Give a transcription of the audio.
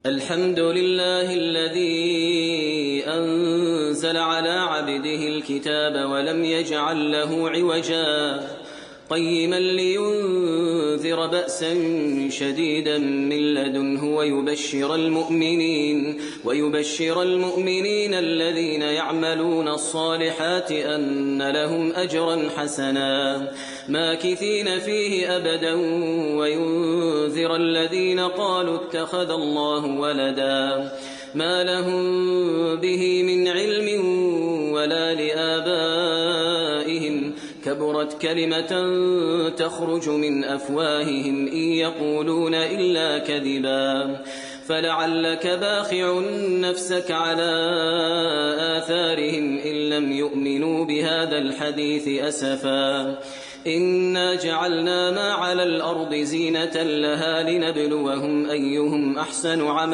الحمد لله الذي أنزل على عبده الكتاب ولم يجعل له عوجا قيما لينذر بأسا شديدا من لدنه ويبشر المؤمنين الذين يعملون الصالحات أن لهم أجرا حسنا ماكثين فيه أبدا وينذر الذين قالوا اتخذ الله ولدا ما لهم به من علم ولا لآبائهم كبرت كلمة تخرج من أفواههم إن يقولون إلا كذبا فلعلك باخع نفسك على آثارهم إن لم يؤمنوا بهذا الحديث أسفا إنا جعلنا ما على الأرض زينة لها لنبلوهم أيهم أحسن عملا